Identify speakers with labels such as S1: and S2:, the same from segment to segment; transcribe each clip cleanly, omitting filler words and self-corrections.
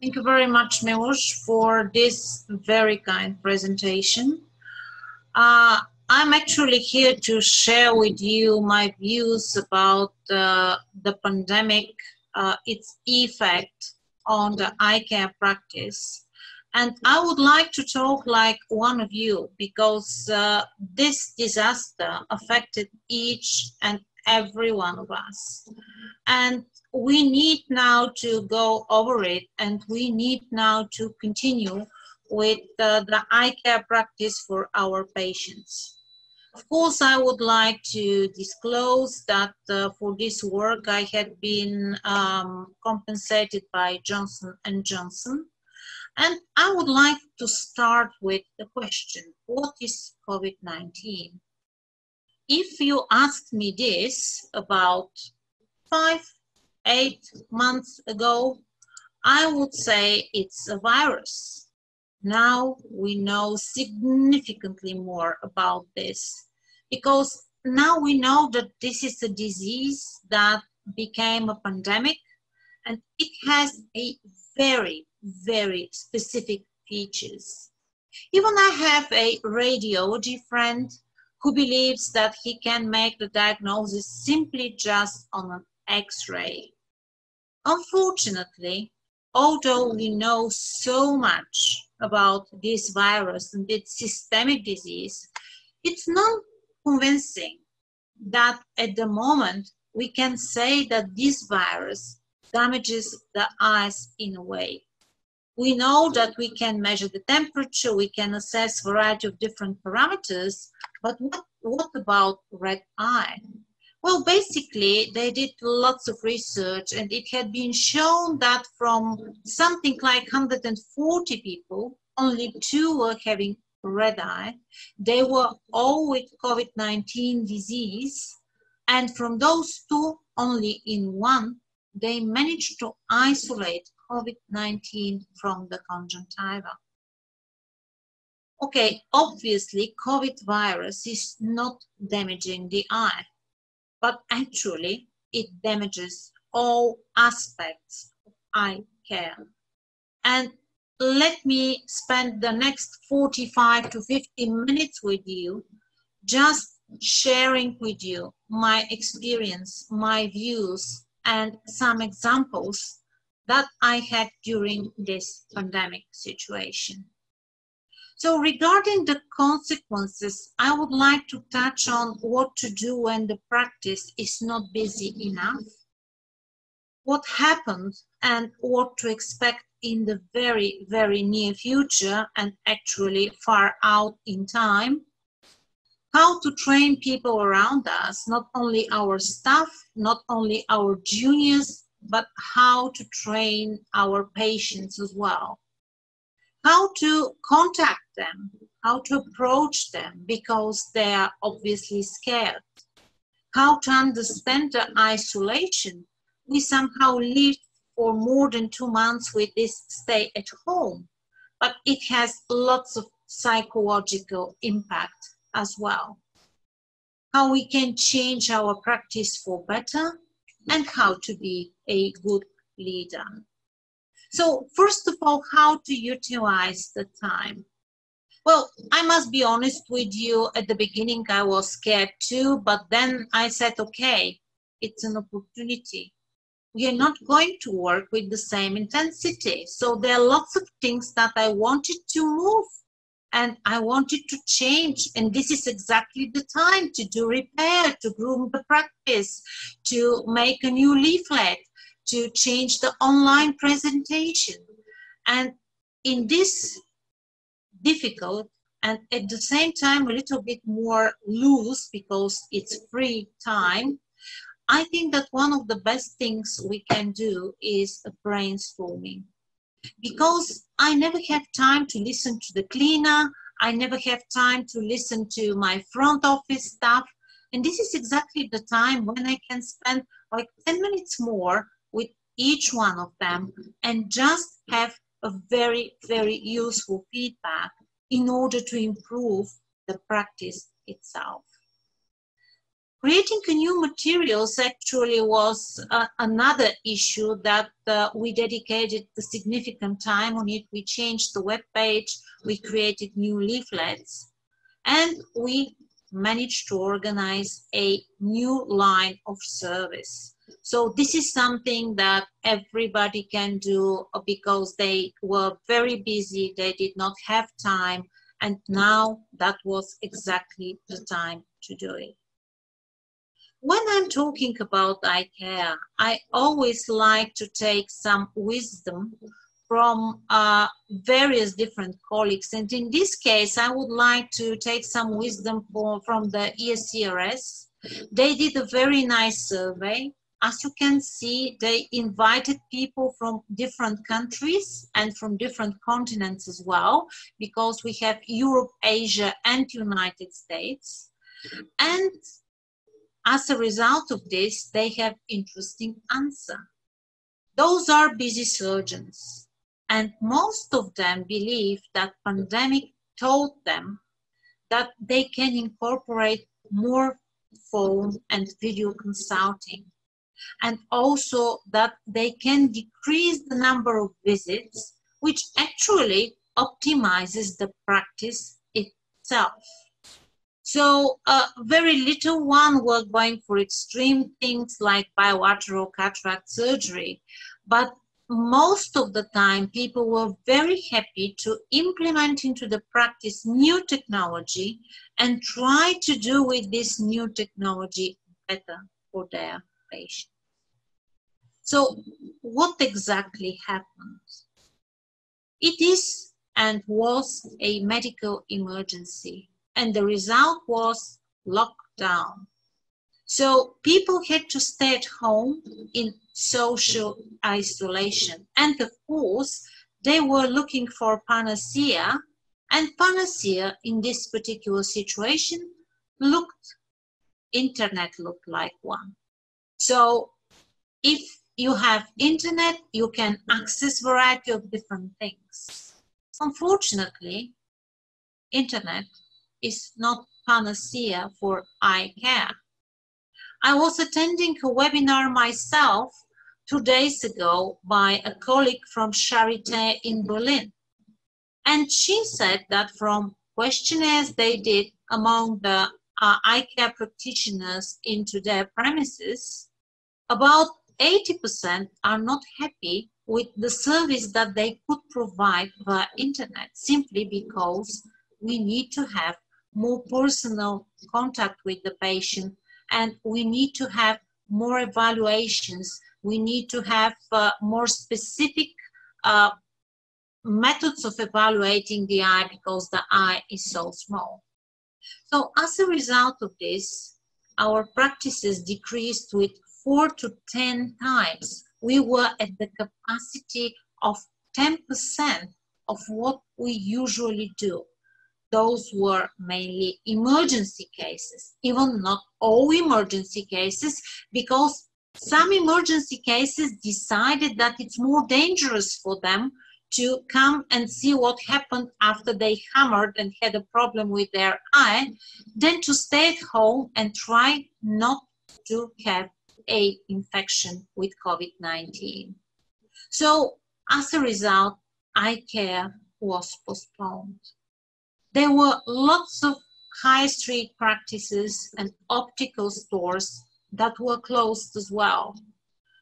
S1: Thank you very much, Miłosz, for this very kind presentation. I'm actually here to share with you my views about the pandemic, its effect on the eye care practice. And I would like to talk like one of you, because this disaster affected each and every one of us. And we need now to go over it, and we need now to continue with the eye care practice for our patients. Of course, I would like to disclose that for this work I had been compensated by Johnson & Johnson. And I would like to start with the question, what is COVID-19? If you asked me this about 5-8 months ago, I would say it's a virus. Now we know significantly more about this, because now we know that this is a disease that became a pandemic, and it has a very, very specific features. Even I have a radiology friend who believes that he can make the diagnosis simply just on an X-ray. Unfortunately, although we know so much about this virus and its systemic disease, it's not convincing that at the moment we can say that this virus damages the eyes in a way. We know that we can measure the temperature, we can assess a variety of different parameters, but what about red eye? Well, basically, they did lots of research, and it had been shown that from something like 140 people, only 2 were having red eye. They were all with COVID-19 disease, and from those 2, only in 1, they managed to isolate COVID-19 from the conjunctiva. Okay, obviously, COVID virus is not damaging the eye, but actually it damages all aspects of eye care. And let me spend the next 45 to 50 minutes with you, just sharing with you my experience, my views, and some examples that I had during this pandemic situation. So regarding the consequences, I would like to touch on what to do when the practice is not busy enough, what happened and what to expect in the very, very near future and actually far out in time, how to train people around us, not only our staff, not only our juniors, but how to train our patients as well. How to contact them, how to approach them, because they are obviously scared. How to understand the isolation. We somehow lived for more than 2 months with this stay at home, but it has lots of psychological impact as well. How we can change our practice for better, and how to be a good leader. So first of all, how to utilize the time. Well, I must be honest with you, at the beginning I was scared too, but then I said, okay, it's an opportunity. We are not going to work with the same intensity. So there are lots of things that I wanted to move and I wanted to change. And this is exactly the time to do repair, to groom the practice, to make a new leaflet, to change the online presentation. And in this difficult and at the same time a little bit more loose because it's free time, I think that one of the best things we can do is a brainstorming. Because I never have time to listen to the cleaner, I never have time to listen to my front office staff, and this is exactly the time when I can spend like 10 minutes more with each one of them and just have a very, very useful feedback in order to improve the practice itself. Creating a new materials actually was another issue that we dedicated a significant time on it. We changed the web page, we created new leaflets, and we managed to organize a new line of service. So this is something that everybody can do because they were very busy, they did not have time, and now that was exactly the time to do it. When I'm talking about eye care, I always like to take some wisdom from various different colleagues. And in this case, I would like to take some wisdom from the ESCRS. They did a very nice survey. As you can see, they invited people from different countries and from different continents as well, because we have Europe, Asia, and United States. And as a result of this, they have interesting answer. Those are busy surgeons, and most of them believe that pandemic taught them that they can incorporate more phone and video consulting, and also that they can decrease the number of visits, which actually optimizes the practice itself. So very little one were going for extreme things like bilateral cataract surgery, but most of the time people were very happy to implement into the practice new technology and try to do with this new technology better for their patients. So what exactly happened? It is and was a medical emergency. And the result was lockdown. So people had to stay at home in social isolation. And of course, they were looking for panacea. And panacea in this particular situation internet looked like one. So if you have internet, you can access variety of different things. Unfortunately, internet is not panacea for eye care. I was attending a webinar myself 2 days ago by a colleague from Charité in Berlin. And she said that from questionnaires they did among the eye care practitioners into their premises, about 80% are not happy with the service that they could provide via internet, simply because we need to have more personal contact with the patient, and we need to have more evaluations. We need to have more specific methods of evaluating the eye because the eye is so small. So as a result of this, our practices decreased with 4 to 10 times. We were at the capacity of 10% of what we usually do. Those were mainly emergency cases, even not all emergency cases, because some emergency cases decided that it's more dangerous for them to come and see what happened after they hammered and had a problem with their eye, than to stay at home and try not to have an infection with COVID-19. So as a result, eye care was postponed. There were lots of high street practices and optical stores that were closed as well.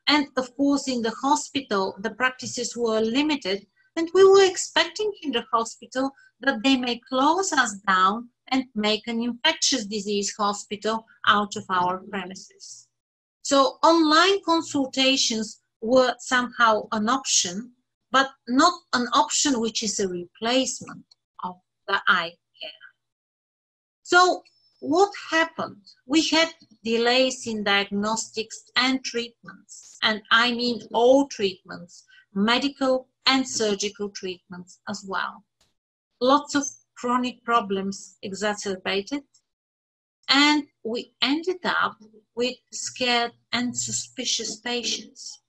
S1: And of course, in the hospital, the practices were limited, and we were expecting in the hospital that they may close us down and make an infectious disease hospital out of our premises. So online consultations were somehow an option, but not an option which is a replacement of the eye care. So what happened? We had delays in diagnostics and treatments, and I mean all treatments, medical and surgical treatments as well. Lots of chronic problems exacerbated, and we ended up with scared and suspicious patients.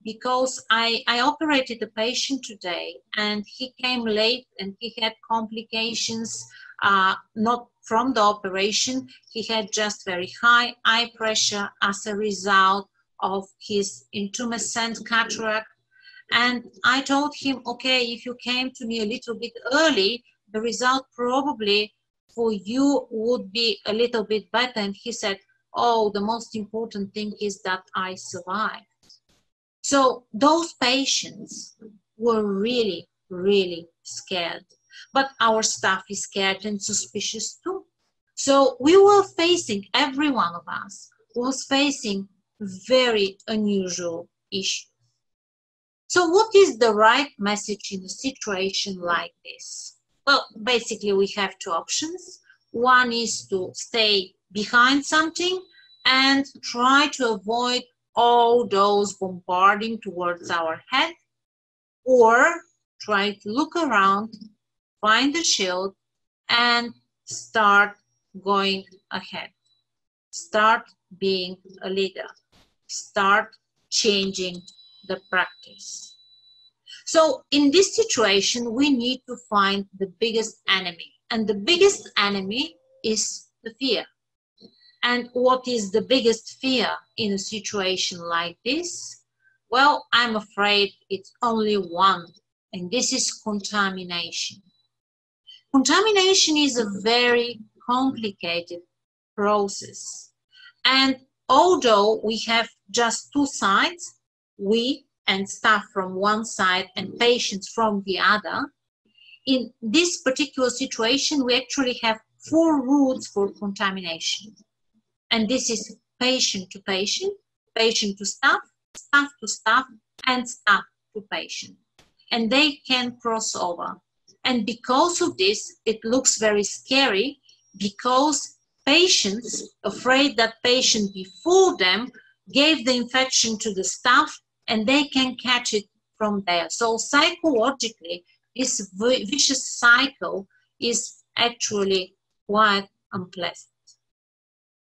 S1: Because I operated a patient today, and he came late and he had complications, not from the operation, he had just very high eye pressure as a result of his intumescent cataract. And I told him, okay, if you came to me a little bit early, the result probably for you would be a little bit better. And he said, oh, the most important thing is that I survived. So those patients were really, really scared. But our staff is scared and suspicious too. So we were facing, every one of us was facing very unusual issues. So what is the right message in a situation like this? Well, basically we have two options. One is to stay behind something and try to avoid all those bombarding towards our head, or try to look around, find the shield, and start going ahead. Start being a leader. Start changing the practice. So in this situation, we need to find the biggest enemy. And the biggest enemy is the fear. And what is the biggest fear in a situation like this? Well, I'm afraid it's only one, and this is contamination. Contamination is a very complicated process. And although we have just two sides, we and staff from one side and patients from the other, in this particular situation, we actually have 4 routes for contamination. And this is patient to patient, patient to staff, staff to staff, and staff to patient. And they can cross over. And because of this, it looks very scary, because patients, afraid that patient before them gave the infection to the staff, and they can catch it from there. So psychologically, this vicious cycle is actually quite unpleasant.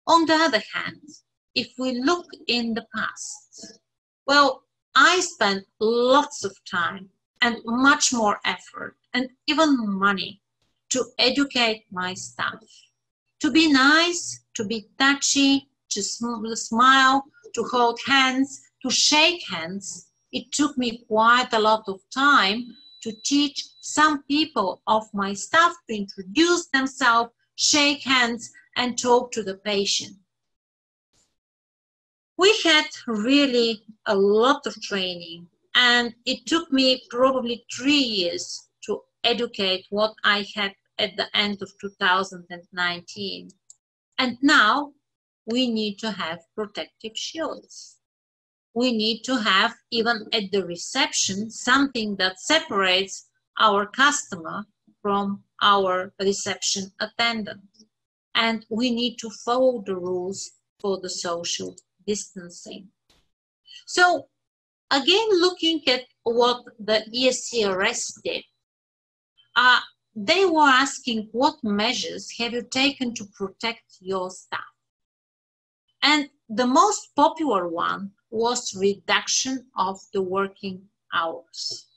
S1: On the other hand, if we look in the past, well, I spent lots of time and much more effort and even money to educate my staff, to be nice, to be touchy, to smile, to hold hands, to shake hands. It took me quite a lot of time to teach some people of my staff to introduce themselves, shake hands, and talk to the patient. We had really a lot of training, and it took me probably 3 years to educate what I had at the end of 2019. And now we need to have protective shields. We need to have, even at the reception, something that separates our customer from our reception attendant. And we need to follow the rules for the social distancing. So again, looking at what the ESCRS did, they were asking, what measures have you taken to protect your staff? And the most popular one was reduction of the working hours,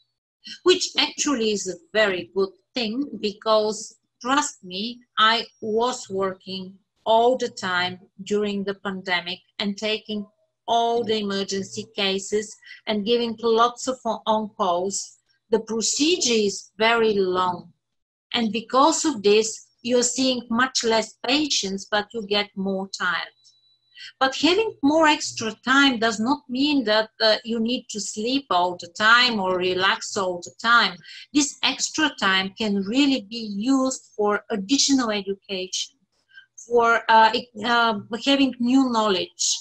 S1: which actually is a very good thing, because trust me, I was working all the time during the pandemic and taking all the emergency cases and giving lots of on-calls. The procedure is very long. And because of this, you're seeing much less patients, but you get more tired. But having more extra time does not mean that you need to sleep all the time or relax all the time. This extra time can really be used for additional education, for having new knowledge,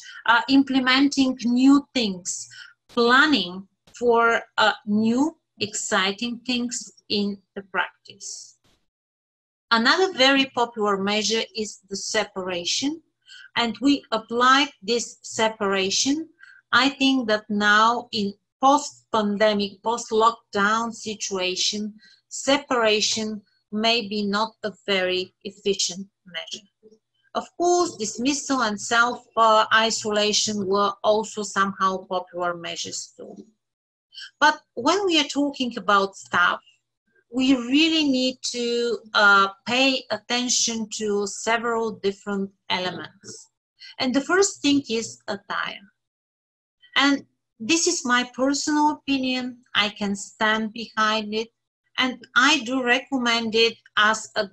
S1: implementing new things, planning for new exciting things in the practice. Another very popular measure is the separation. And we applied this separation. I think that now in post-pandemic, post-lockdown situation, separation may be not a very efficient measure. Of course, dismissal and self-isolation were also somehow popular measures too. But when we are talking about staff, we really need to pay attention to several different elements. And the first thing is attire. And this is my personal opinion. I can stand behind it. And I do recommend it as a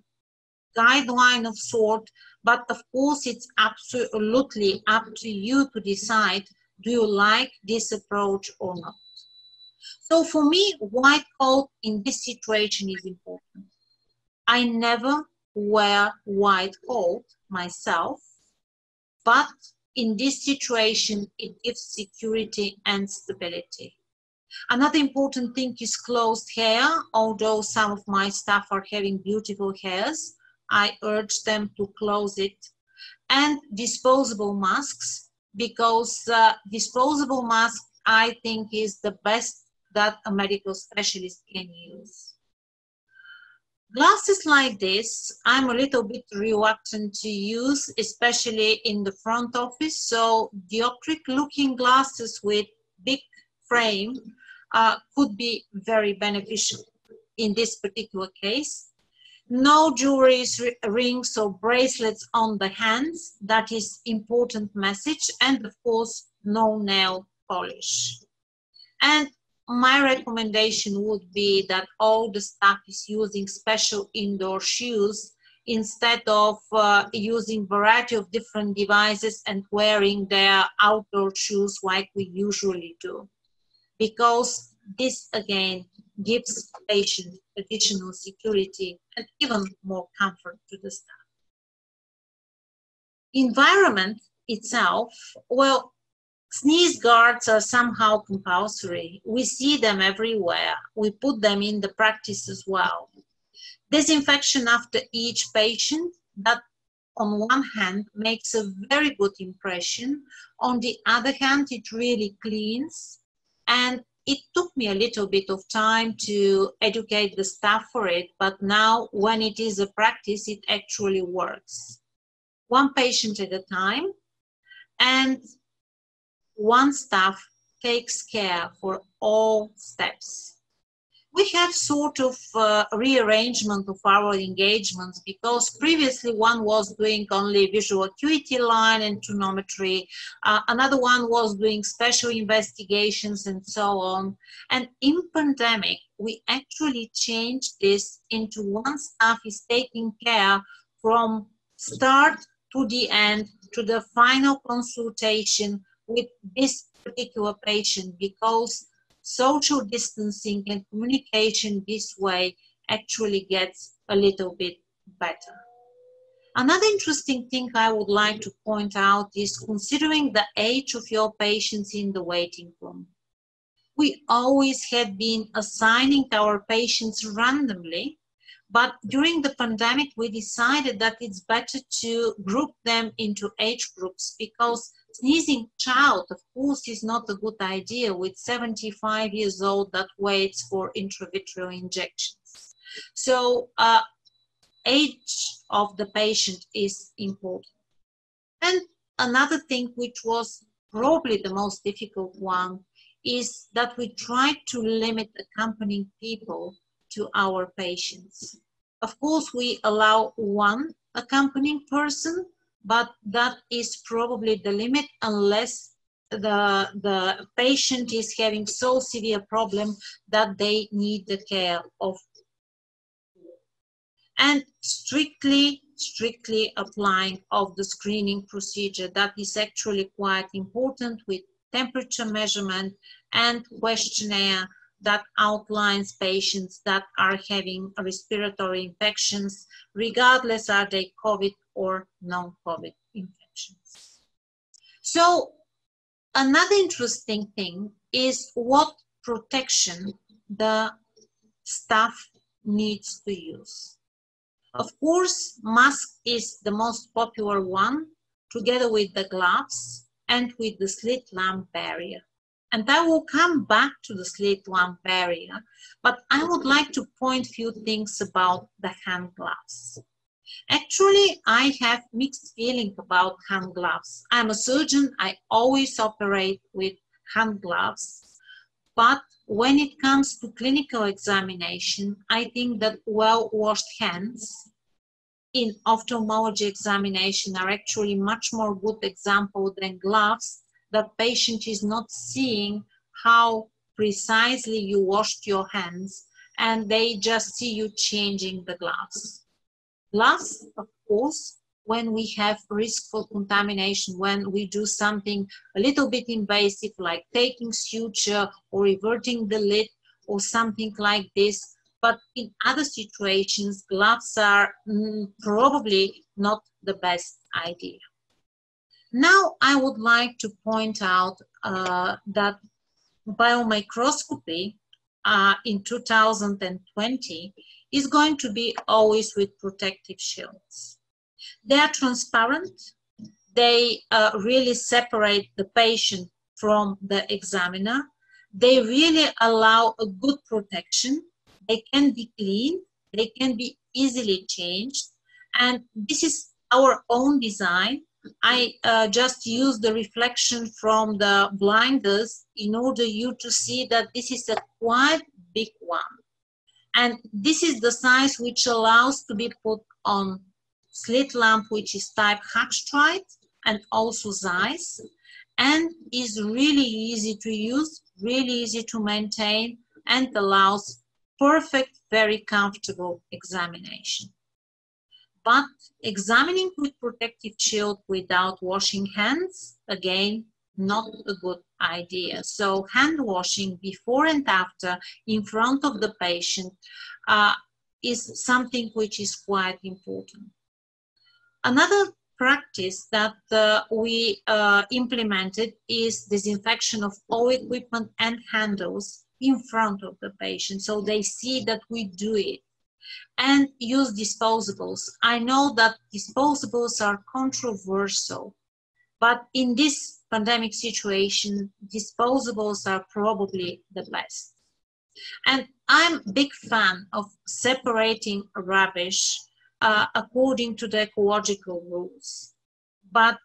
S1: guideline of sort. But of course, it's absolutely up to you to decide, do you like this approach or not? So for me, white coat in this situation is important. I never wear white coat myself, but in this situation, it gives security and stability. Another important thing is closed hair. Although some of my staff are having beautiful hairs, I urge them to close it. And disposable masks, because disposable mask, I think, is the best that a medical specialist can use. Glasses like this, I'm a little bit reluctant to use, especially in the front office. So dioptric looking glasses with big frame could be very beneficial in this particular case. No jewelry, rings or bracelets on the hands. That is important message. And of course, no nail polish. And my recommendation would be that all the staff is using special indoor shoes instead of using variety of different devices and wearing their outdoor shoes like we usually do. Because this, again, gives patients additional security and even more comfort to the staff. Environment itself, well, sneeze guards are somehow compulsory. We see them everywhere. We put them in the practice as well. Disinfection after each patient, that on one hand makes a very good impression. On the other hand, it really cleans. And it took me a little bit of time to educate the staff for it, but now when it is a practice, it actually works. One patient at a time, and one staff takes care for all steps. We have sort of rearrangement of our engagements, because previously one was doing only visual acuity line and tonometry, another one was doing special investigations and so on. And in pandemic, we actually changed this into one staff is taking care from start to the end to the final consultation with this particular patient, because social distancing and communication this way actually gets a little bit better. Another interesting thing I would like to point out is considering the age of your patients in the waiting room. We always had been assigning our patients randomly, but during the pandemic, we decided that it's better to group them into age groups, because sneezing child, of course, is not a good idea with 75 years old that waits for intravitreal injections. So age of the patient is important. And another thing which was probably the most difficult one is that we tried to limit accompanying people to our patients. Of course, we allow one accompanying person, but that is probably the limit unless the patient is having so severe problem that they need the care of. And strictly applying of the screening procedure, that is actually quite important, with temperature measurement and questionnaire that outlines patients that are having respiratory infections, regardless are they COVID or non-COVID infections. So another interesting thing is what protection the staff needs to use. Of course, mask is the most popular one, together with the gloves and with the slit lamp barrier. And I will come back to the slit lamp barrier, but I would like to point a few things about the hand gloves. Actually, I have mixed feeling about hand gloves. I'm a surgeon, I always operate with hand gloves. But when it comes to clinical examination, I think that well-washed hands in ophthalmology examination are actually much more good example than gloves. The patient is not seeing how precisely you washed your hands, and they just see you changing the gloves. Gloves, of course, when we have risk for contamination, when we do something a little bit invasive, like taking suture or reverting the lid or something like this. But in other situations, gloves are probably not the best idea. Now, I would like to point out that biomicroscopy in 2020 is going to be always with protective shields. They are transparent. They really separate the patient from the examiner. They really allow a good protection. They can be clean. They can be easily changed. And this is our own design. I just use the reflection from the blinders in order you to see that this is a quite big one. And this is the size which allows to be put on slit lamp, which is type Hackstreit and also Zeiss, and is really easy to use, really easy to maintain, and allows perfect, very comfortable examination. But examining with protective shield without washing hands, again, not a good idea. So hand washing before and after in front of the patient is something which is quite important. Another practice that we implemented is disinfection of all equipment and handles in front of the patient, so they see that we do it. And use disposables. I know that disposables are controversial, but in this pandemic situation, disposables are probably the best. And I'm a big fan of separating rubbish according to the ecological rules. But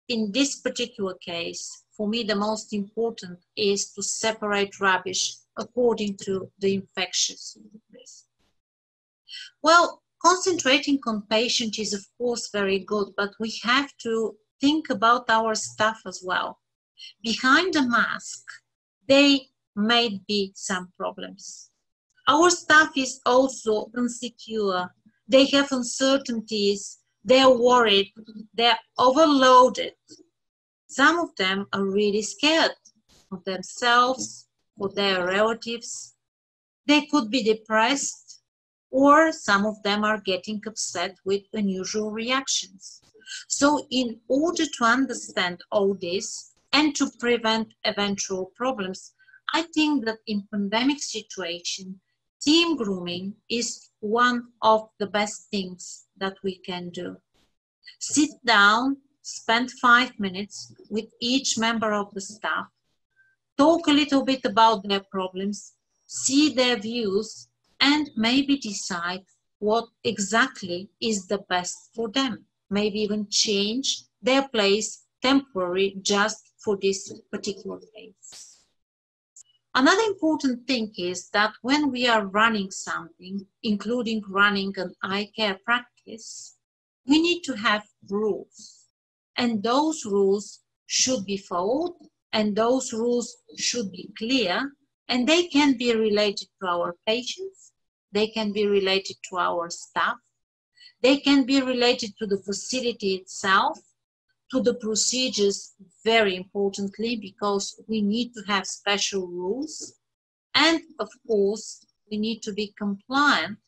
S1: in this particular case, for me, the most important is to separate rubbish according to the infectious risk. Well, concentrating on patient is of course very good, but we have to think about our staff as well. Behind the mask, there may be some problems. Our staff is also insecure. They have uncertainties. They're worried. They're overloaded. Some of them are really scared of themselves, for their relatives. They could be depressed, or some of them are getting upset with unusual reactions. So in order to understand all this and to prevent eventual problems, I think that in pandemic situation, team grooming is one of the best things that we can do. Sit down, spend 5 minutes with each member of the staff, talk a little bit about their problems, see their views, and maybe decide what exactly is the best for them. Maybe even change their place temporarily just for this particular case. Another important thing is that when we are running something, including running an eye care practice, we need to have rules. And those rules should be followed, and those rules should be clear, and they can be related to our patients, they can be related to our staff, they can be related to the facility itself, to the procedures, very importantly, because we need to have special rules. And of course, we need to be compliant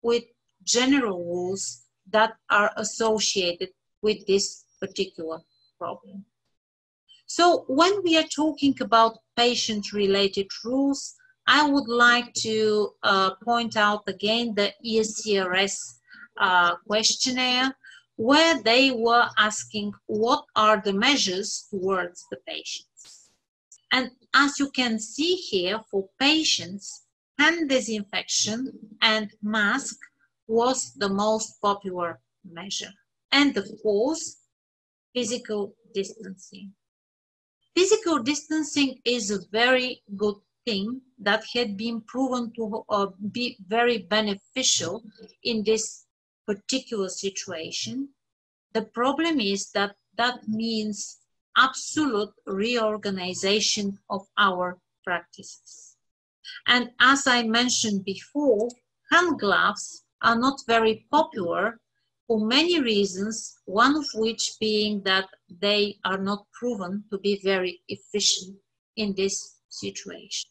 S1: with general rules that are associated with this particular problem. So when we are talking about patient-related rules, I would like to point out again the ESCRS questionnaire, where they were asking what are the measures towards the patients. And as you can see here, for patients, hand disinfection and mask was the most popular measure. And of course, physical distancing. Physical distancing is a very good thing that had been proven to be very beneficial in this particular situation. The problem is that that means absolute reorganization of our practices. And as I mentioned before, hand gloves are not very popular for many reasons, one of which being that they are not proven to be very efficient in this situation.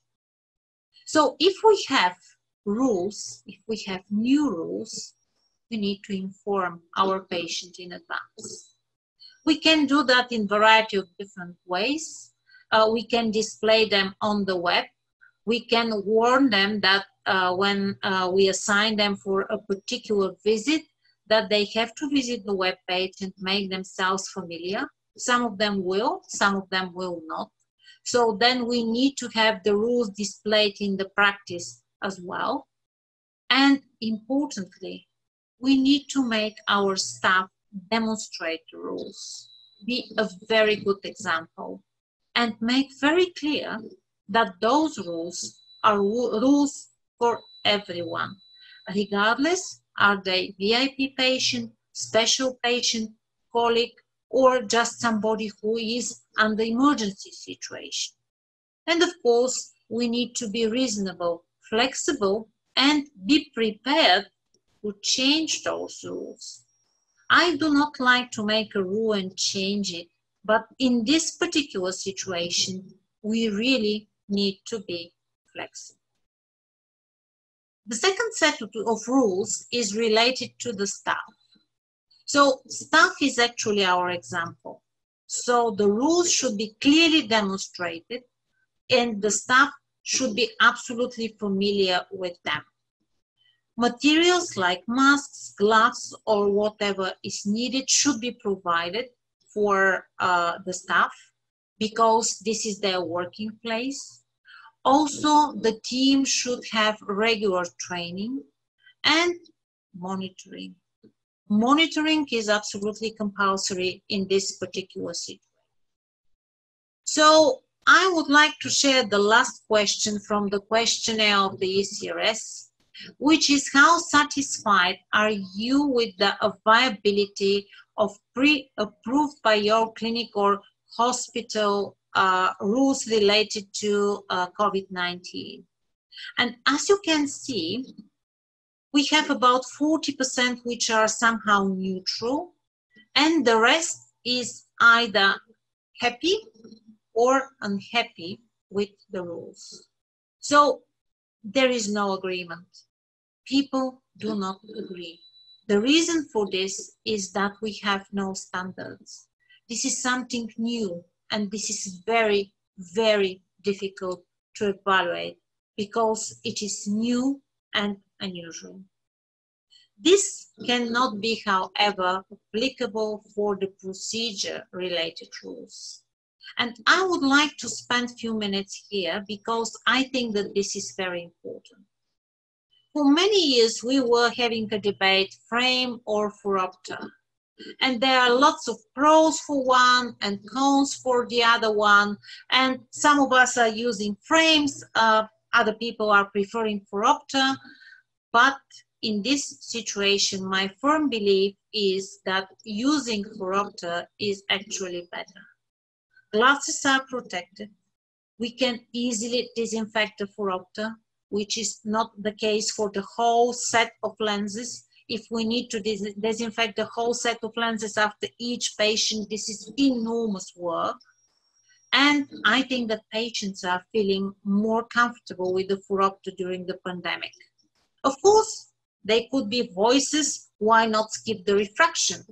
S1: So if we have rules, if we have new rules, we need to inform our patient in advance. We can do that in a variety of different ways. We can display them on the web. We can warn them that when we assign them for a particular visit, that they have to visit the web page and make themselves familiar. Some of them will, some of them will not. So then we need to have the rules displayed in the practice as well. And importantly, we need to make our staff demonstrate the rules, be a very good example, and make very clear that those rules are rules for everyone, regardless are they VIP patient, special patient, colleague, or just somebody who is under emergency situation. And of course, we need to be reasonable, flexible, and be prepared to change those rules. I do not like to make a rule and change it, but in this particular situation, we really need to be flexible. The second set of rules is related to the staff. So staff is actually our example. So the rules should be clearly demonstrated and the staff should be absolutely familiar with them. Materials like masks, gloves, or whatever is needed should be provided for the staff because this is their working place. Also, the team should have regular training and monitoring. Monitoring is absolutely compulsory in this particular situation. So I would like to share the last question from the questionnaire of the ECRS, which is how satisfied are you with the viability of pre-approved by your clinic or hospital rules related to COVID-19. And as you can see, we have about 40% which are somehow neutral, and the rest is either happy or unhappy with the rules. So there is no agreement. People do not agree. The reason for this is that we have no standards. This is something new, and this is very, very difficult to evaluate because it is new and unusual. This cannot be, however, applicable for the procedure-related rules. And I would like to spend a few minutes here because I think that this is very important. For many years, we were having a debate, frame or phoropter. And there are lots of pros for one and cons for the other one. And some of us are using frames, other people are preferring phoropter. But in this situation, my firm belief is that using phoropter is actually better. Glasses are protected. We can easily disinfect the phoropter, which is not the case for the whole set of lenses. If we need to disinfect the whole set of lenses after each patient, this is enormous work. And I think that patients are feeling more comfortable with the phoropter during the pandemic. Of course, there could be voices, why not skip the refraction?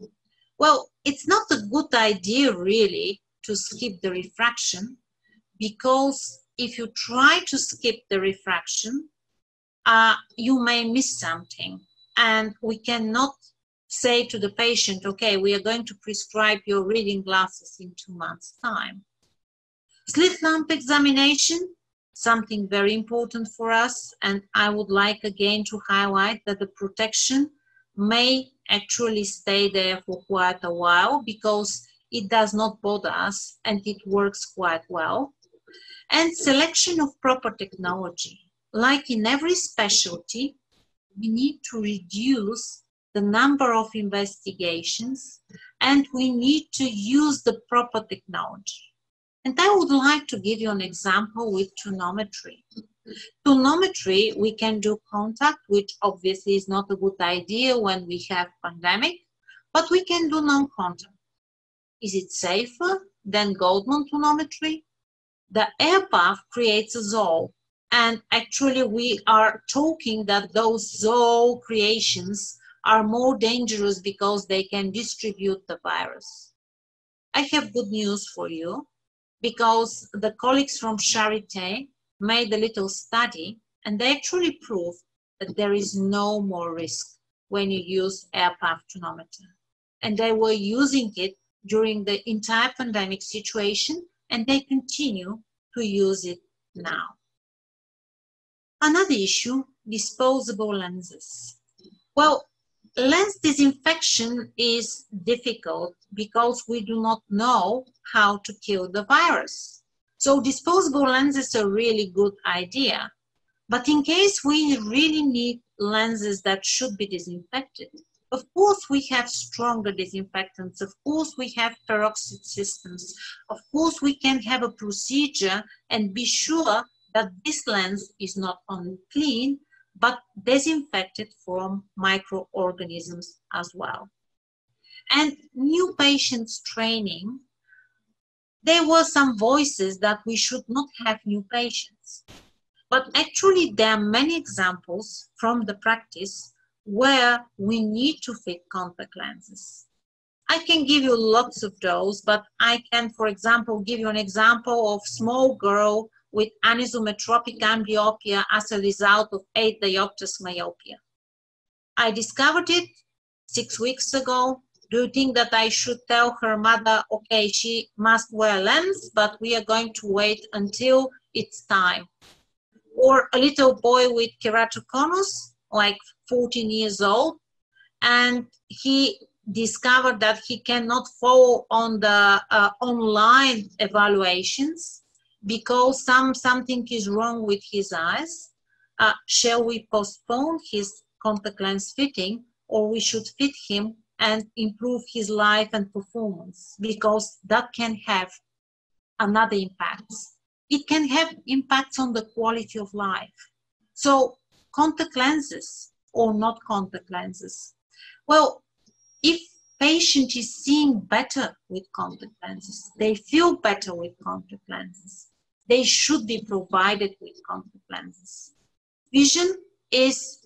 S1: Well, it's not a good idea really to skip the refraction, because if you try to skip the refraction, you may miss something. And we cannot say to the patient, okay, we are going to prescribe your reading glasses in 2 months' time. Slit lamp examination, something very important for us. And I would like again to highlight that the protection may actually stay there for quite a while because it does not bother us and it works quite well. And selection of proper technology. Like in every specialty, we need to reduce the number of investigations and we need to use the proper technology. And I would like to give you an example with tonometry. Tonometry, we can do contact, which obviously is not a good idea when we have pandemic, but we can do non-contact. Is it safer than Goldman tonometry? The air path creates a zoo, and actually we are talking that those zoo creations are more dangerous because they can distribute the virus. I have good news for you, because the colleagues from Charité made a little study and they actually proved that there is no more risk when you use air path tonometer. And they were using it during the entire pandemic situation and they continue to use it now. Another issue, disposable lenses. Well, lens disinfection is difficult because we do not know how to kill the virus. So disposable lenses are a really good idea. But in case we really need lenses that should be disinfected, of course we have stronger disinfectants, of course we have peroxide systems, of course we can have a procedure and be sure that this lens is not only clean, but disinfected from microorganisms as well. And new patients training, there were some voices that we should not have new patients. But actually there are many examples from the practice where we need to fit contact lenses. I can give you lots of those, but I can, for example, give you an example of small girl with anisometropic amblyopia as a result of 8 diopters myopia. I discovered it 6 weeks ago. Do you think that I should tell her mother, okay, she must wear a lens, but we are going to wait until it's time? Or a little boy with keratoconus, like 14 years old, and he discovered that he cannot follow on the online evaluations because something is wrong with his eyes. Shall we postpone his contact lens fitting, or we should fit him and improve his life and performance, because that can have another impact. It can have impacts on the quality of life. So contact lenses or not contact lenses. Well, if patient is seeing better with contact lenses, they feel better with contact lenses, they should be provided with contact lenses. Vision is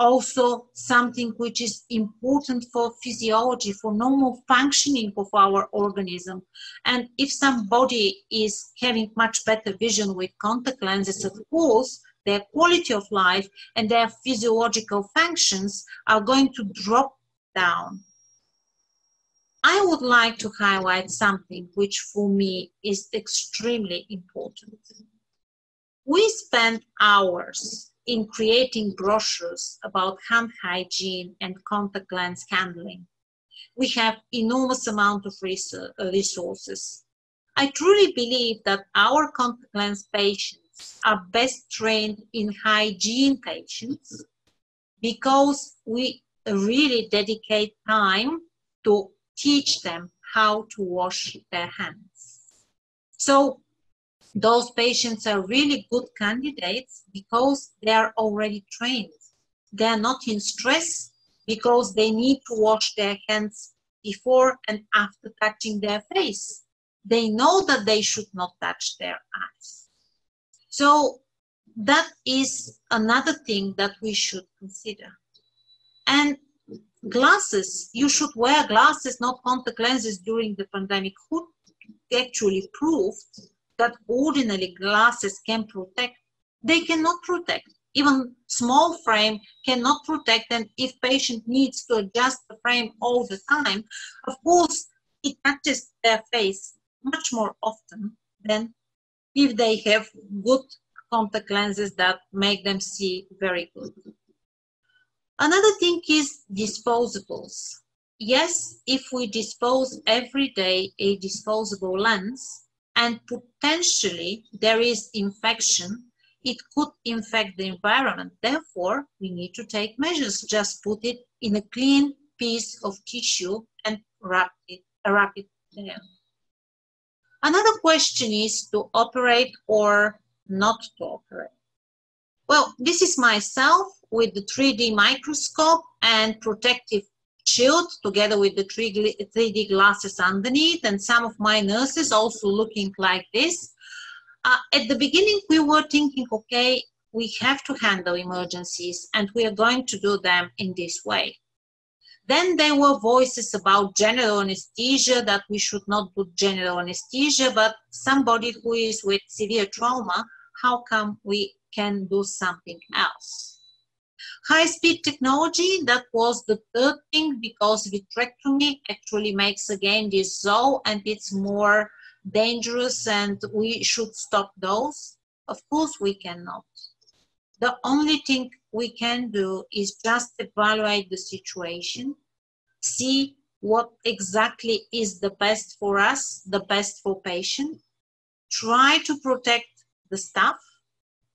S1: also something which is important for physiology, for normal functioning of our organism. And if somebody is having much better vision with contact lenses, of course, their quality of life and their physiological functions are going to drop down. I would like to highlight something which for me is extremely important. We spend hours in creating brochures about hand hygiene and contact lens handling. We have enormous amount of resources. I truly believe that our contact lens patients are best trained in hygiene patients because we really dedicate time to teach them how to wash their hands. So those patients are really good candidates because they are already trained. They are not in stress because they need to wash their hands before and after touching their face. They know that they should not touch their eyes. So that is another thing that we should consider. And glasses, you should wear glasses, not contact lenses during the pandemic. Who actually proved that ordinary glasses can protect? They cannot protect. Even small frame cannot protect, and if patient needs to adjust the frame all the time, of course, it touches their face much more often than if they have good contact lenses that make them see very good. Another thing is disposables. Yes, if we dispose every day a disposable lens, and potentially there is infection, it could infect the environment. Therefore, we need to take measures. Just put it in a clean piece of tissue and wrap it there. Another question is to operate or not to operate. Well, this is myself with the 3D microscope and protective shield together with the 3D glasses underneath, and some of my nurses also looking like this. At the beginning, we were thinking, okay, we have to handle emergencies and we are going to do them in this way. Then there were voices about general anesthesia, that we should not do general anesthesia, but somebody who is with severe trauma, how come we can do something else? High-speed technology, that was the third thing, because vitrectomy actually makes again this zoo and it's more dangerous and we should stop those. Of course we cannot. The only thing we can do is just evaluate the situation, see what exactly is the best for us, the best for patient, try to protect the staff,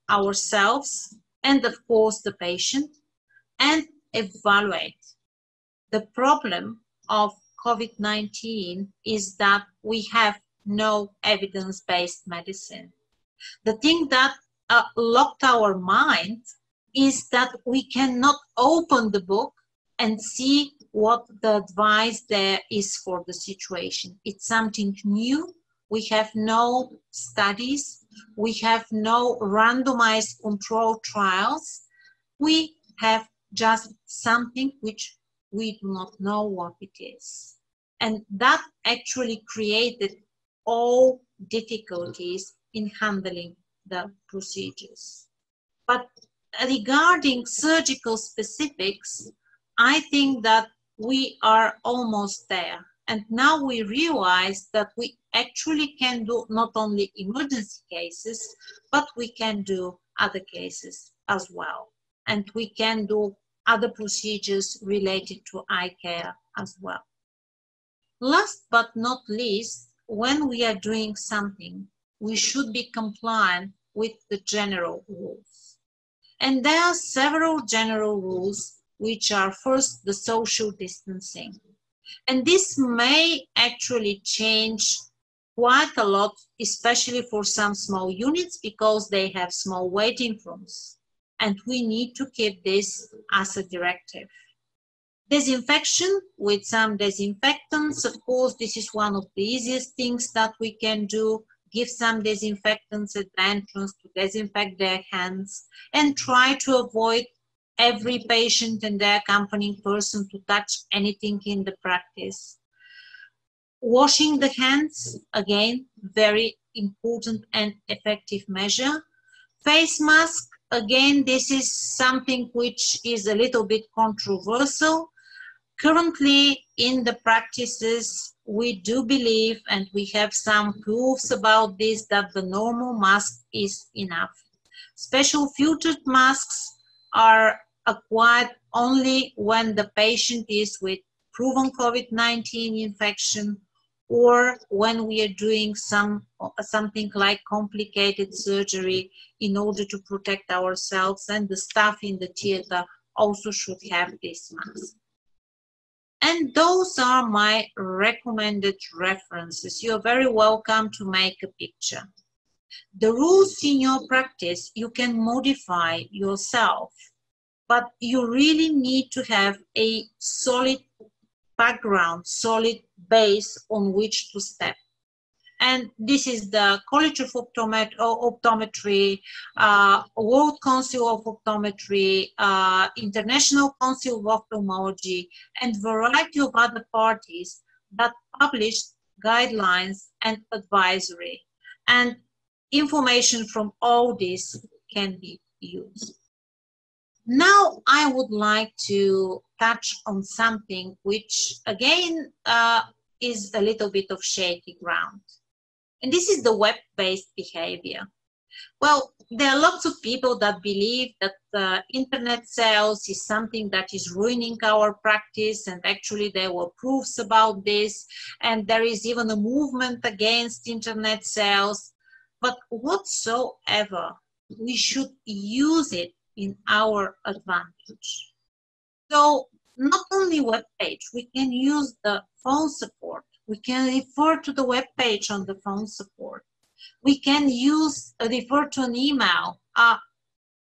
S1: ourselves, and of course the patient, and evaluate. The problem of COVID-19 is that we have no evidence-based medicine. The thing that locked our mind is that we cannot open the book and see what the advice there is for the situation. It's something new. We have no studies. We have no randomized control trials. We have just something which we do not know what it is. And that actually created all difficulties in handling the procedures. But regarding surgical specifics, I think that we are almost there. And now we realize that we actually can do not only emergency cases, but we can do other cases as well. And we can do other procedures related to eye care as well. Last but not least, when we are doing something, we should be compliant with the general rules. And there are several general rules, which are first the social distancing. And this may actually change quite a lot, especially for some small units, because they have small waiting rooms. And we need to keep this as a directive. Disinfection with some disinfectants. Of course, this is one of the easiest things that we can do. Give some disinfectants at the entrance to disinfect their hands, and try to avoid every patient and their accompanying person to touch anything in the practice. Washing the hands, again, very important and effective measure. Face mask, again, this is something which is a little bit controversial. Currently, in the practices, we do believe, and we have some proofs about this, that the normal mask is enough. Special filtered masks are acquired only when the patient is with proven COVID-19 infection, or when we are doing something like complicated surgery in order to protect ourselves, and the staff in the theater also should have this mask. And those are my recommended references. You're very welcome to make a picture. The rules in your practice you can modify yourself, but you really need to have a solid background, solid base on which to step. And this is the College of Optometry, World Council of Optometry, International Council of Ophthalmology, and variety of other parties that published guidelines and advisory. And information from all this can be used. Now I would like to touch on something which again is a little bit of shaky ground. And this is the web-based behavior. Well, there are lots of people that believe that internet sales is something that is ruining our practice, and actually there were proofs about this, and there is even a movement against internet sales. But whatsoever, we should use it in our advantage. So not only web page, we can use the phone support. We can refer to the web page on the phone support. We can refer to an email.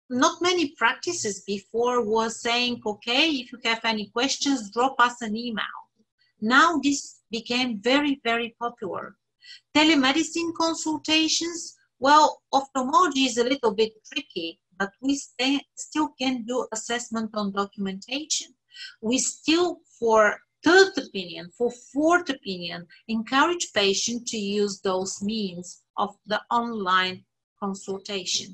S1: Not many practices before were saying, okay, if you have any questions, drop us an email. Now this became very, very popular. Telemedicine consultations, well, ophthalmology is a little bit tricky, but we still can do assessment on documentation. We still, for third opinion, for fourth opinion, encourage patients to use those means of the online consultation.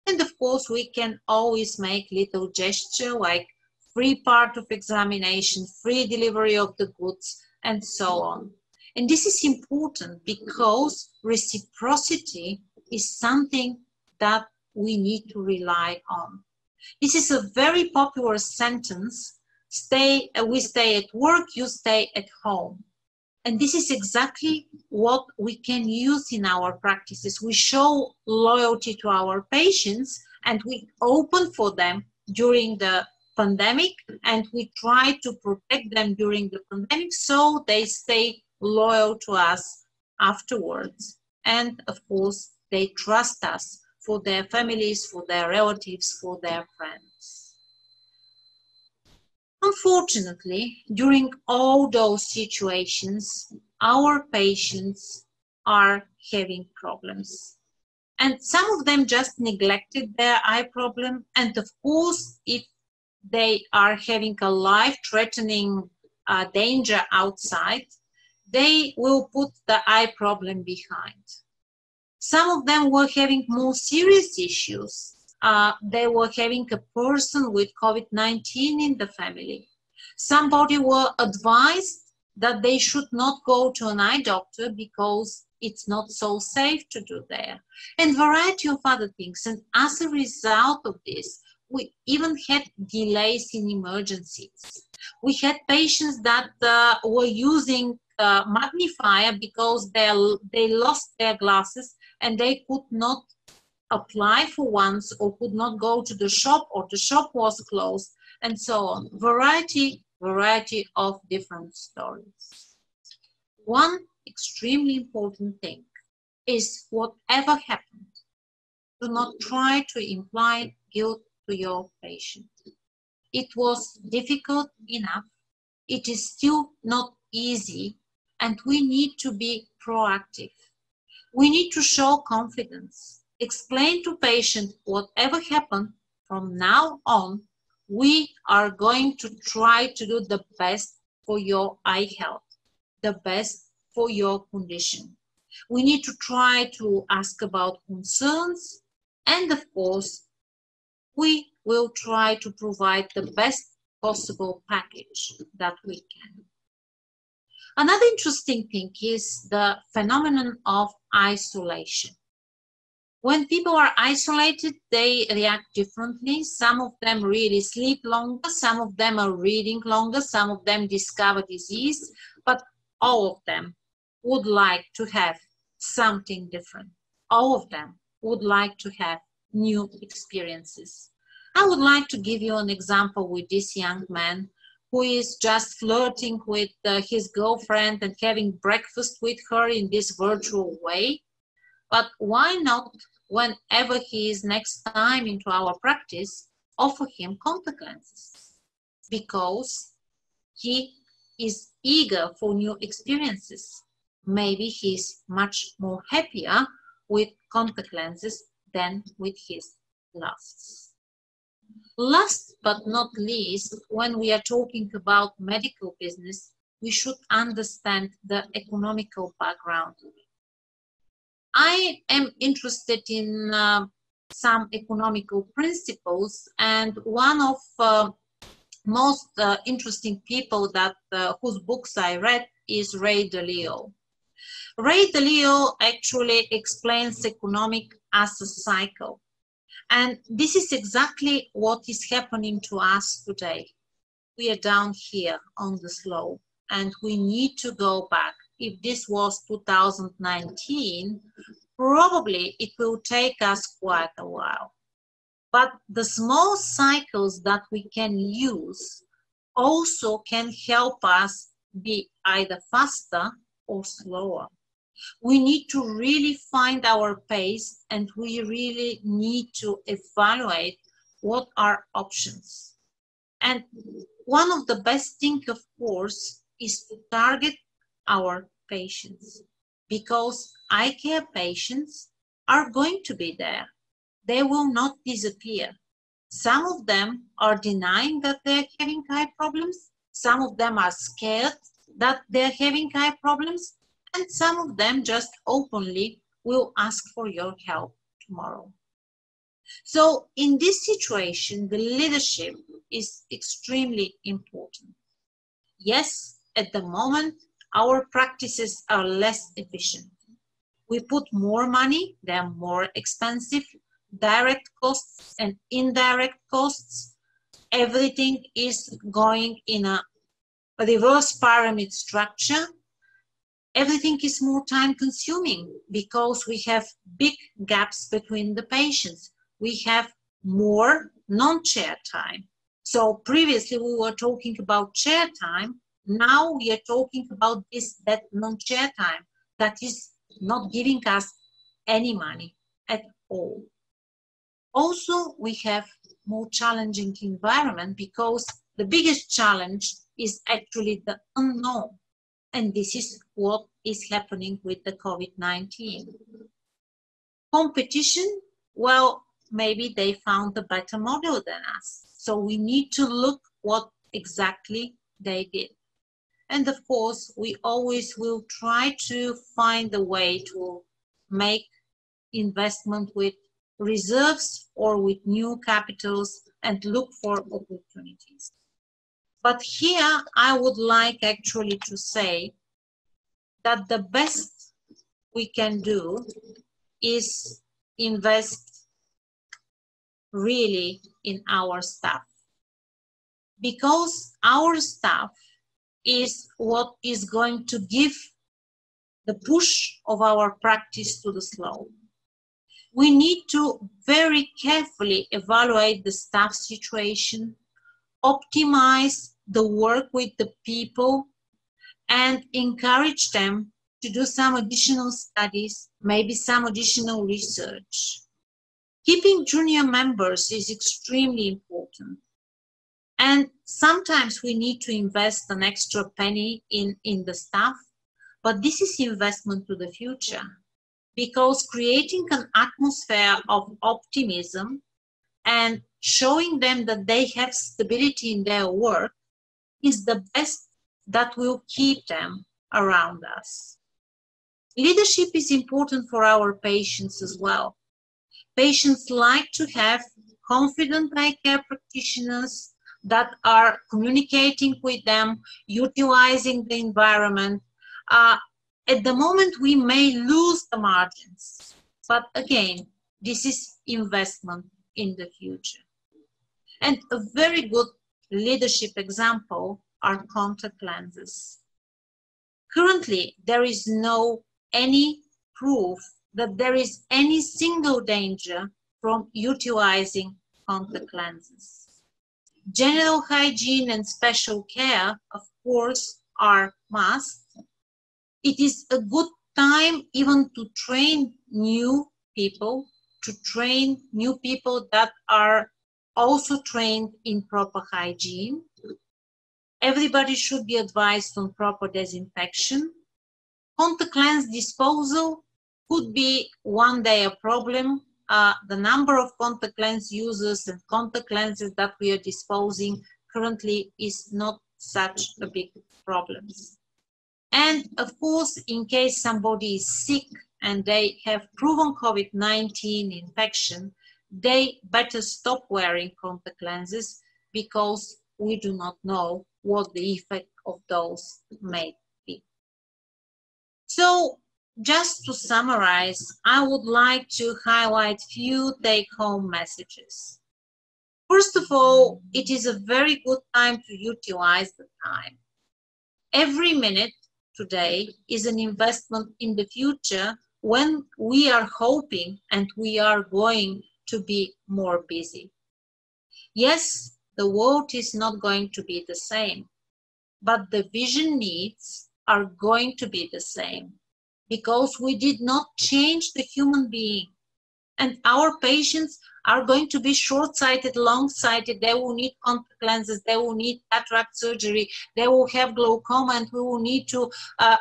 S1: And of course, we can always make little gesture like free part of examination, free delivery of the goods, and so on. And this is important because reciprocity is something that we need to rely on. This is a very popular sentence. We stay at work, you stay at home. And this is exactly what we can use in our practices. We show loyalty to our patients and we open for them during the pandemic, and we try to protect them during the pandemic so they stay loyal to us afterwards. And of course, they trust us for their families, for their relatives, for their friends. Unfortunately, during all those situations, our patients are having problems. And some of them just neglected their eye problem. And of course, if they are having a life-threatening danger outside, they will put the eye problem behind. Some of them were having more serious issues. They were having a person with COVID-19 in the family. Somebody were advised that they should not go to an eye doctor because it's not so safe to do there, and variety of other things. And as a result of this, we even had delays in emergencies. We had patients that were using magnifier because they lost their glasses and they could not apply for ones, or could not go to the shop, or the shop was closed, and so on. Variety of different stories. One extremely important thing is, whatever happened, do not try to imply guilt to your patient. It was difficult enough. It is still not easy, and we need to be proactive. We need to show confidence. Explain to patient, whatever happened from now on, we are going to try to do the best for your eye health, the best for your condition. We need to try to ask about concerns, and of course, we will try to provide the best possible package that we can. Another interesting thing is the phenomenon of isolation. When people are isolated, they react differently. Some of them really sleep longer, some of them are reading longer, some of them discover disease, but all of them would like to have something different. All of them would like to have new experiences. I would like to give you an example with this young man who is just flirting with his girlfriend and having breakfast with her in this virtual way. But why not, whenever he is next time into our practice, offer him contact lenses? Because he is eager for new experiences. Maybe he's much more happier with contact lenses than with his glasses. Last but not least, when we are talking about medical business, we should understand the economical background. I am interested in some economical principles, and one of most interesting people that whose books I read is Ray Dalio. Ray Dalio actually explains economic as a cycle. And this is exactly what is happening to us today. We are down here on the slope and we need to go back. If this was 2019, probably it will take us quite a while. But the small cycles that we can use also can help us be either faster or slower. We need to really find our pace and we really need to evaluate what are options. And one of the best things, of course, is to target our patients, because eye care patients are going to be there. They will not disappear. Some of them are denying that they're having eye problems. Some of them are scared that they're having eye problems. And some of them just openly will ask for your help tomorrow. So in this situation, the leadership is extremely important. Yes, at the moment, our practices are less efficient. We put more money, they're more expensive, direct costs and indirect costs. Everything is going in a reverse pyramid structure. Everything is more time consuming because we have big gaps between the patients. We have more non-chair time. So previously we were talking about chair time. Now we are talking about that non-chair time that is not giving us any money at all. Also, we have more challenging environment because the biggest challenge is actually the unknown. And this is what is happening with the COVID-19. Competition, well, maybe they found a better model than us. So we need to look what exactly they did. And of course, we always will try to find a way to make investment with reserves or with new capitals and look for opportunities. But here I would like actually to say that the best we can do is invest really in our staff, because our staff is what is going to give the push of our practice to the slope. We need to very carefully evaluate the staff situation, optimize the work with the people, and encourage them to do some additional studies, maybe some additional research. Keeping junior members is extremely important. And sometimes we need to invest an extra penny in the staff, but this is investment to the future, because creating an atmosphere of optimism and showing them that they have stability in their work is the best that will keep them around us. Leadership is important for our patients as well. Patients like to have confident eye care practitioners that are communicating with them, utilizing the environment. At the moment, we may lose the margins, but again, this is investment in the future. And a very good leadership example are contact lenses. Currently, there is no any proof that there is any single danger from utilizing contact lenses. General hygiene and special care, of course, are must. It is a good time even to train new people, that are also trained in proper hygiene. Everybody should be advised on proper disinfection. Contact lens disposal could be one day a problem. The number of contact lens users and contact lenses that we are disposing currently is not such a big problem. And of course, in case somebody is sick and they have proven COVID-19 infection, they better stop wearing contact lenses, because we do not know what the effect of those may be. So just to summarize, I would like to highlight few take-home messages. First of all, it is a very good time to utilize the time. Every minute today is an investment in the future when we are hoping and we are going to be more busy. Yes, the world is not going to be the same, but the vision needs are going to be the same because we did not change the human being. And our patients are going to be short-sighted, long-sighted. They will need contact lenses. They will need cataract surgery. They will have glaucoma, and we will need to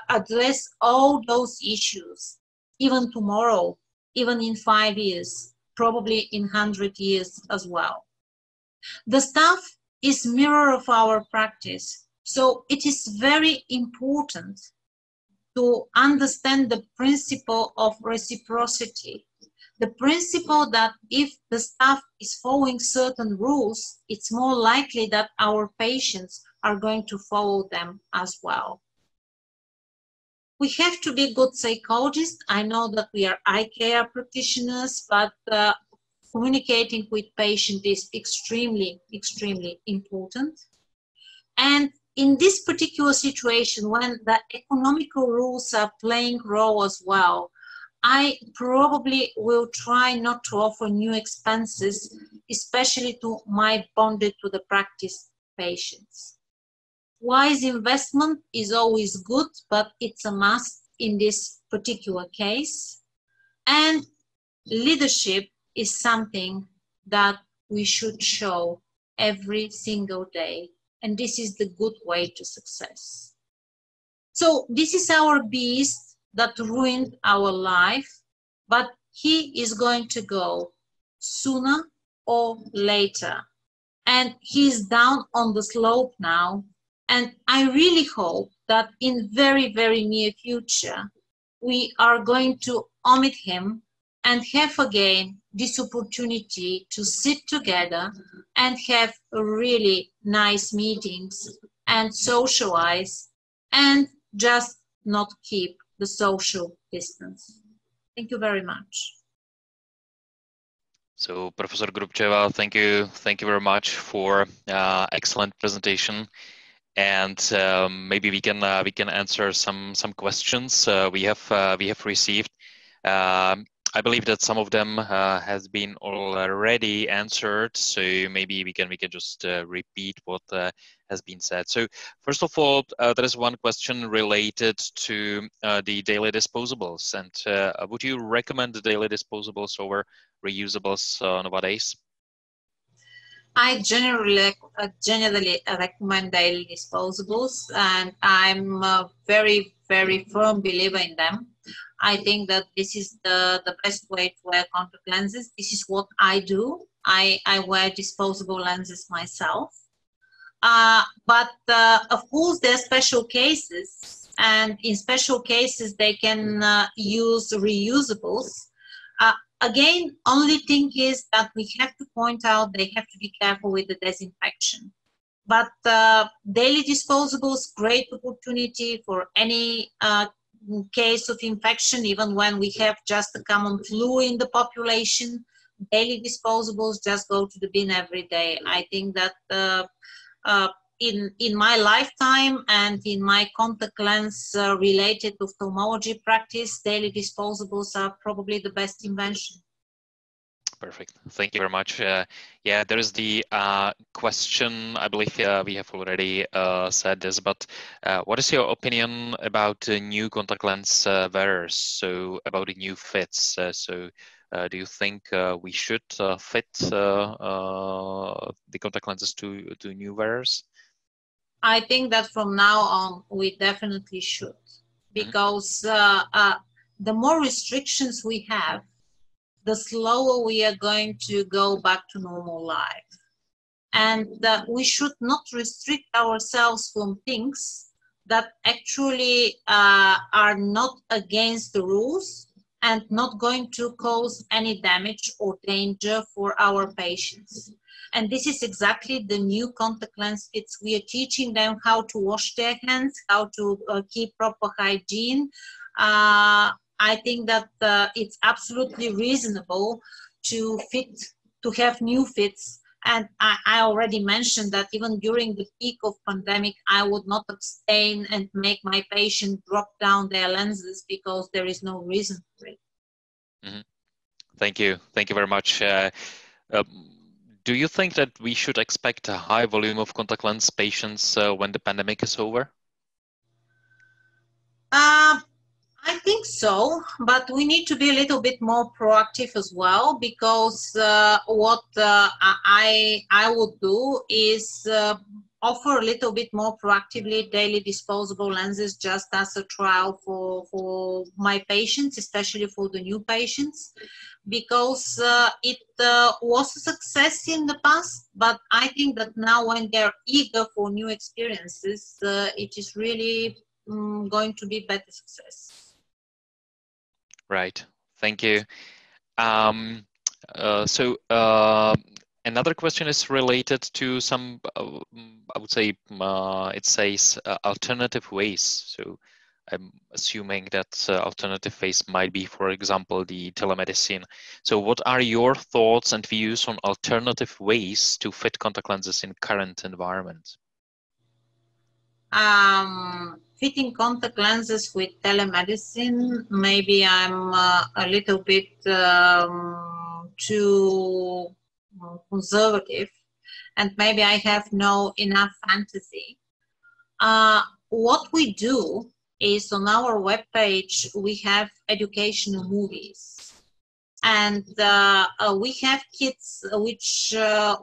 S1: address all those issues, even tomorrow, even in 5 years, probably in 100 years as well. The staff is mirror of our practice. So it is very important to understand the principle of reciprocity. The principle that if the staff is following certain rules, it's more likely that our patients are going to follow them as well. We have to be good psychologists. I know that we are eye care practitioners, but communicating with patients is extremely, extremely important. And in this particular situation, when the economical rules are playing role as well, I probably will try not to offer new expenses, especially to my bonded to the practice patients. Wise investment is always good, but it's a must in this particular case. And leadership is something that we should show every single day. And this is the good way to success. So this is our beast that ruined our life, but he is going to go sooner or later. And he's down on the slope now. And I really hope that in very, very near future, we are going to omit him and have again this opportunity to sit together and have really nice meetings and socialize and just not keep the social distance. Thank you very much.
S2: So, Professor Gropcheva, thank you very much for excellent presentation. And maybe we can answer some questions we have received. I believe that some of them has been already answered, so maybe we can just repeat what has been said. So first of all, there is one question related to the daily disposables, and would you recommend the daily disposables over reusables nowadays?
S1: I generally recommend daily disposables, and I'm a very, very firm believer in them. I think that this is the best way to wear contact lenses. This is what I do. I wear disposable lenses myself. But of course, there are special cases, and in special cases, they can use reusables. Again, only thing is that we have to point out they have to be careful with the disinfection. But daily disposables, great opportunity for any case of infection, even when we have just a common flu in the population. Daily disposables just go to the bin every day. I think that in my lifetime and in my contact lens related ophthalmology practice, daily disposables are probably the best invention.
S2: Perfect. Thank you very much. Yeah, there is the question, I believe we have already said this, but what is your opinion about new contact lens wearers? So about the new fits. Do you think we should fit the contact lenses to new wearers?
S1: I think that from now on, we definitely should, because the more restrictions we have, the slower we are going to go back to normal life. And we should not restrict ourselves from things that actually are not against the rules and not going to cause any damage or danger for our patients. And this is exactly the new contact lens fits. We are teaching them how to wash their hands, how to keep proper hygiene. I think that it's absolutely reasonable to have new fits. And I already mentioned that even during the peak of pandemic, I would not abstain and make my patient drop down their lenses because there is no reason for it.
S2: Mm-hmm. Thank you. Thank you very much. Do you think that we should expect a high volume of contact lens patients when the pandemic is over?
S1: I think so, but we need to be a little bit more proactive as well, because what I would do is offer a little bit more proactively daily disposable lenses just as a trial for my patients, especially for the new patients, because it was a success in the past, but I think that now when they're eager for new experiences, it is really going to be better success.
S2: Right. Thank you. Another question is related to some, I would say, it says alternative ways. So I'm assuming that alternative ways might be, for example, the telemedicine. So what are your thoughts and views on alternative ways to fit contact lenses in current environment?
S1: Fitting contact lenses with telemedicine, maybe I'm a little bit too conservative, and maybe I have no enough fantasy. What we do is on our webpage, we have educational movies. And we have kids which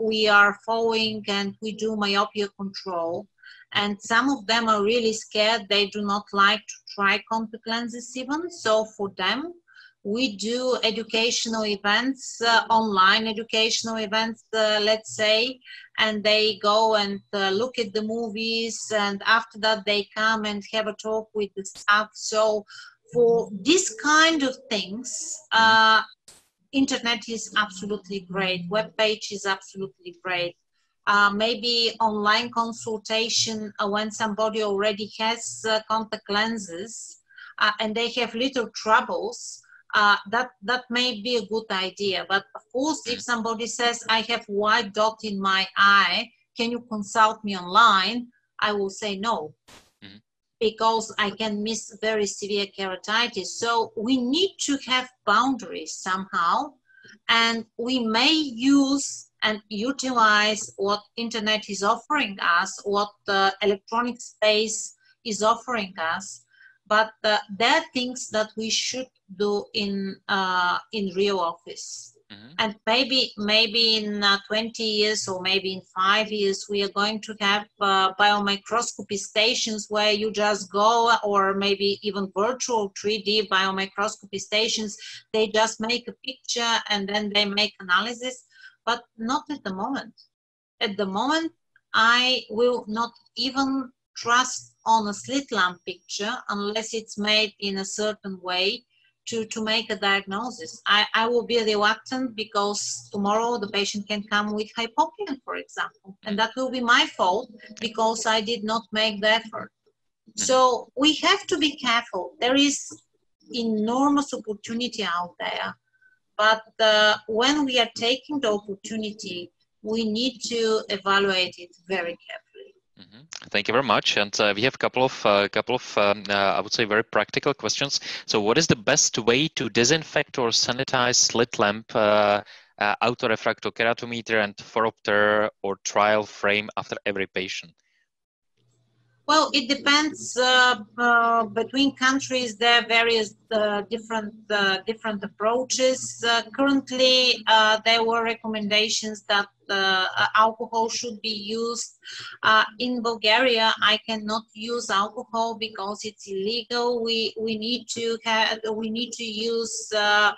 S1: we are following, and we do myopia control. And some of them are really scared. They do not like to try contact lenses even. So for them, we do educational events, online educational events, let's say, and they go and look at the movies, and after that they come and have a talk with the staff. So for this kind of things, internet is absolutely great. Web page is absolutely great. Maybe online consultation when somebody already has contact lenses and they have little troubles, that may be a good idea. But of course, if somebody says, I have white dot in my eye, can you consult me online? I will say no, because I can miss very severe keratitis. So we need to have boundaries somehow, and we may use and utilize what internet is offering us, what the electronic space is offering us, but there are things that we should do in real office. And maybe in 20 years or maybe in 5 years, we are going to have biomicroscopy stations where you just go, or maybe even virtual 3D biomicroscopy stations. They just make a picture and then they make analysis, but not at the moment. At the moment, I will not even trust on a slit lamp picture unless it's made in a certain way to make a diagnosis. I will be reluctant because tomorrow the patient can come with hypopyon, for example, and that will be my fault because I did not make the effort. So we have to be careful. There is enormous opportunity out there, but when we are taking the opportunity, we need to evaluate it very carefully.
S2: Thank you very much. And we have a couple of I would say, very practical questions. So what is the best way to disinfect or sanitize slit lamp, autorefractokeratometer and phoropter or trial frame after every patient?
S1: Well, it depends. Between countries, there are various different approaches. Currently, there were recommendations that alcohol should be used. In Bulgaria, I cannot use alcohol because it's illegal. We need to use a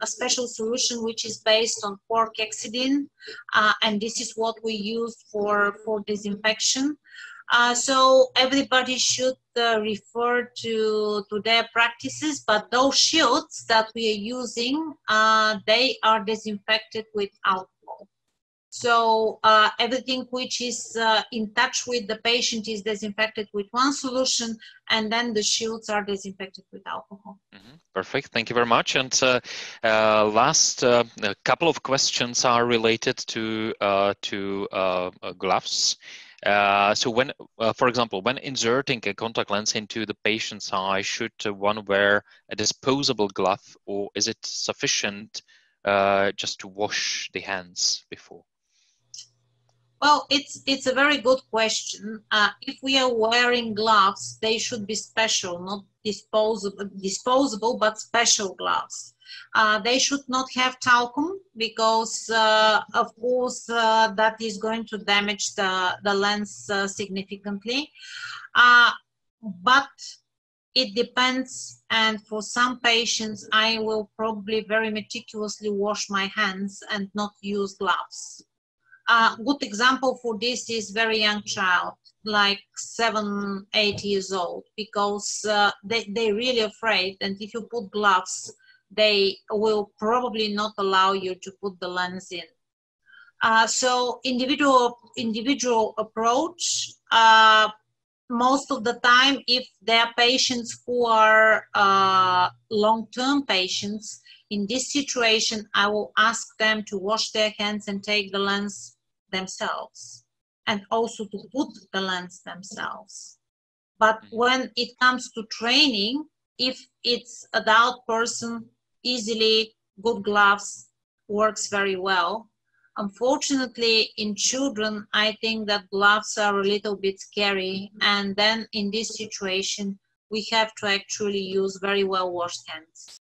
S1: special solution which is based on porcexidine, and this is what we use for disinfection. So everybody should refer to their practices, but those shields that we are using, they are disinfected with alcohol. So everything which is in touch with the patient is disinfected with one solution, and then the shields are disinfected with alcohol.
S2: Mm-hmm. Perfect. Thank you very much. And last a couple of questions are related to gloves. So when, for example, when inserting a contact lens into the patient's eye, should one wear a disposable glove, or is it sufficient just to wash the hands before?
S1: Well, it's a very good question. If we are wearing gloves, they should be special, not disposable, but special gloves. They should not have talcum because, of course, that is going to damage the lens significantly. But it depends, and for some patients, I will probably very meticulously wash my hands and not use gloves. A good example for this is very young child, like 7, 8 years old, because they're really afraid, and if you put gloves, they will probably not allow you to put the lens in. So individual approach. Most of the time, if there are patients who are long-term patients, in this situation, I will ask them to wash their hands and take the lens themselves, and also to put the lens themselves. But when it comes to training, if it's adult person, easily good gloves works very well. Unfortunately, in children, I think that gloves are a little bit scary, and then in this situation, we have to actually use very well washed hands.